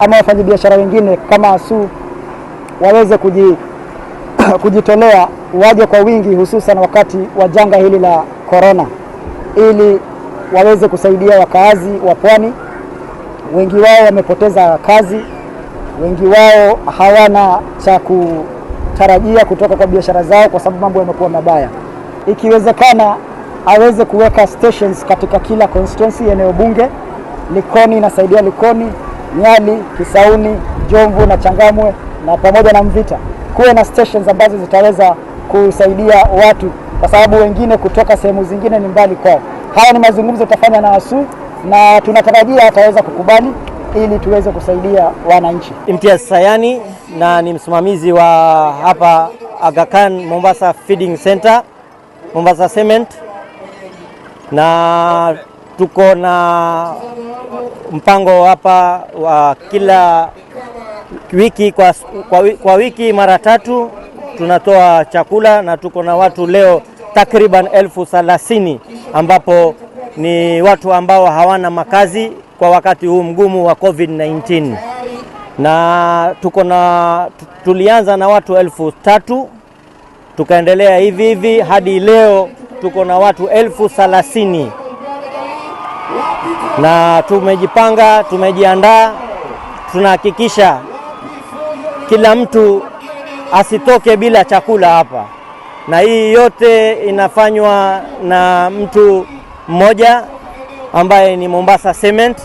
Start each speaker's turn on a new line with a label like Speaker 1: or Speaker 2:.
Speaker 1: ama wafanyabiashara wengine kama ASU waweze kujitolea waje kwa wingi, hususan wakati wa janga hili la corona, ili waweze kusaidia wakaazi wa Pwani. Wengi wao wamepoteza kazi, wengi wao hawana cha kutarajia kutoka kwa biashara zao kwa sababu mambo yamekuwa mabaya. Ikiwezekana aweze kuweka stations katika kila constituency, eneo bunge. Likoni inasaidia Likoni, Nyali, Kisauni, Jomvu na Changamwe na pamoja na Mvita. Kuwe na stations ambazo zitaweza kusaidia watu kwa sababu wengine kutoka sehemu zingine ni mbali kwao. Haya ni mazungumzo tutafanya na ASU na tunatarajia ataweza kukubali ili tuweze kusaidia wananchi.
Speaker 2: Imtiaz Sayani na ni msimamizi wa hapa Aga Khan Mombasa Feeding Center, Mombasa Cement, na tuko na mpango hapa wa kila wiki kwa wiki mara 3 tunatoa chakula, na tuko na watu leo takriban 30,000 ambapo ni watu ambao hawana makazi kwa wakati huu mgumu wa COVID-19. Na tulianza na watu 3,000 tukaendelea hivi hadi leo tuko na watu 30,000. Na tumejipanga, tumejiandaa, tunahakikisha kila mtu asitoke bila chakula hapa. Na hii yote inafanywa na mtu mmoja ambaye ni Mombasa Cement.